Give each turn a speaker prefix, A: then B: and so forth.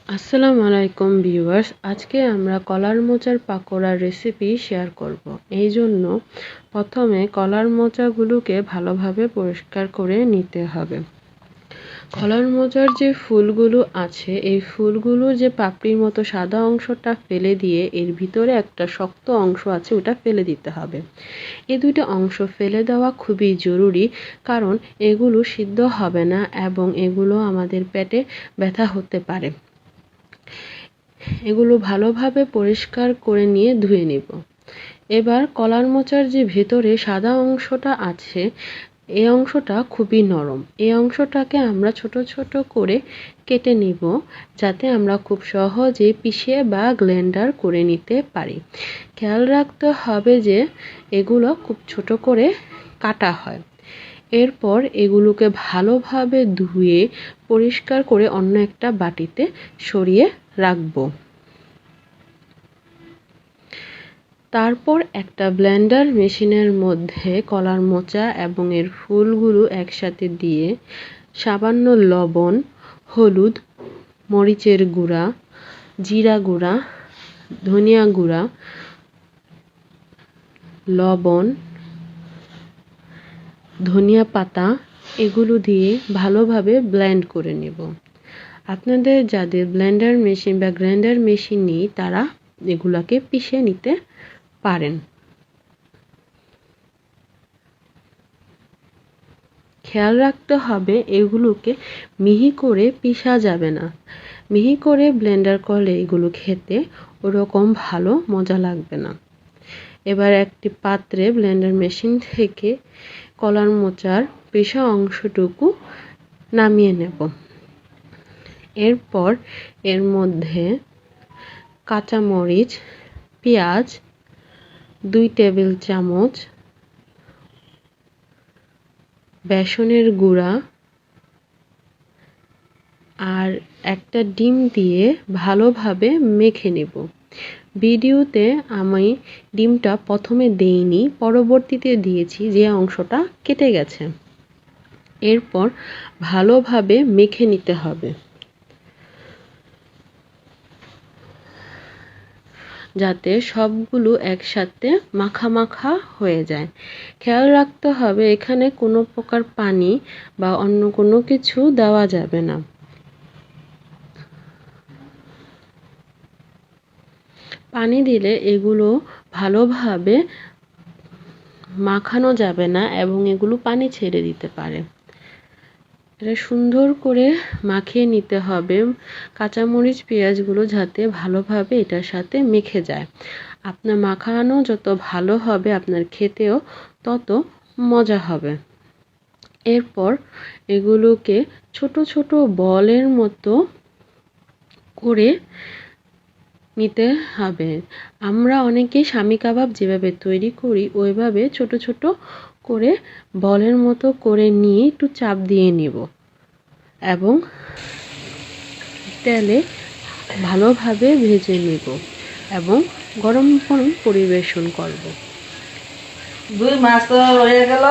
A: আসসালামু আলাইকুম ভিউয়ার্স, আজকে আমরা কলার মোচার পাকোড়ার রেসিপি শেয়ার করব। এই জন্য প্রথমে কলার মোচাগুলোকে ভালোভাবে পরিষ্কার করে নিতে হবে। কলার মোচার যে ফুলগুলো আছে, এই ফুলগুলোর যে পাপড়ির মতো সাদা অংশটা ফেলে দিয়ে এর ভিতরে একটা শক্ত অংশ আছে, ওটা ফেলে দিতে হবে। এই দুইটা অংশ ফেলে দেওয়া খুবই জরুরি, কারণ এগুলো সিদ্ধ হবে না এবং এগুলো আমাদের পেটে ব্যথা হতে পারে। এগুলো ভালোভাবে পরিষ্কার করে নিয়ে ধুয়ে নিব। এবার কলার মোচার যে ভেতরে সাদা অংশটা আছে, এই অংশটা খুবই নরম। এই অংশটাকে আমরা ছোট ছোট করে কেটে নিব, যাতে আমরা খুব সহজে পিষে বা গ্রাইন্ডার করে নিতে পারি। খেয়াল রাখতে হবে যে এগুলো খুব ছোট করে কাটা হয়। এরপর এগুলোকে ভালোভাবে ধুয়ে পরিষ্কার করে অন্য একটা বাটিতে সরিয়ে রাখবো। তারপর একটা ব্লেন্ডার মেশিনের মধ্যে কলার মোচা এবং এর ফুলগুলো একসাথে দিয়ে সামান্য লবণ, হলুদ, মরিচের গুঁড়া, জিরা গুঁড়া, ধনিয়া গুঁড়া, লবণ, ধনিয়া পাতা এগুলো দিয়ে ভালোভাবে ব্লেন্ড করে নেব। আপনাদের যাদের ব্লেন্ডার মেশিন বা গ্রাইন্ডার মেশিন নেই, তারা এগুলোকে পিষে নিতে পারেন। খেয়াল রাখতে হবে এগুলোকে মিহি করে পিষা যাবে না। মিহি করে ব্লেন্ডার করলে এগুলো খেতে ওরকম ভালো মজা লাগবে না। এবার একটি পাত্রে ব্লেন্ডার মেশিন থেকে কলার মোচার পিষা অংশটুকু নামিয়ে নেব। এরপর এর মধ্যে কাঁচামরিচ, পেঁয়াজ, 2 টেবিল চামচ, বেসনের গুঁড়া আর একটা ডিম দিয়ে ভালোভাবে মেখে নেব। ভিডিওতে আমি ডিমটা প্রথমে দেইনি, পরবর্তীতে দিয়েছি, যে অংশটা কেটে গেছে। এরপর ভালোভাবে মেখে নিতে হবে, যাতে সবগুলো একসাথে মাখা মাখা হয়ে যায়। খেয়াল রাখতে হবে এখানে কোনো প্রকার পানি বা অন্য কোনো কিছু দেওয়া যাবে না। পানি দিলে এগুলো ভালোভাবে মাখানো যাবে না এবং এগুলো পানি ছেড়ে দিতে পারে। এটা সুন্দর করে মাখিয়ে নিতে হবে, কাঁচামরিচ পেঁয়াজগুলো যাতে ভালোভাবে এটার সাথে মেখে যায়। আপনার মাখানো যত ভালো হবে, আপনার খেতেও তত মজা হবে। এরপর এগুলোকে ছোট ছোট বলের মতো করে নিতে হবে। আমরা অনেকেই শামি কাবাব যেভাবে তৈরি করি, ওইভাবে ছোট ছোট করে বলের মতো করে নিয়ে একটু চাপ দিয়ে নিব এবং তেলে ভালোভাবে ভেজে নেব এবং গরম গরম পরিবেশন করব।
B: 2 মাস তো হয়ে গেল।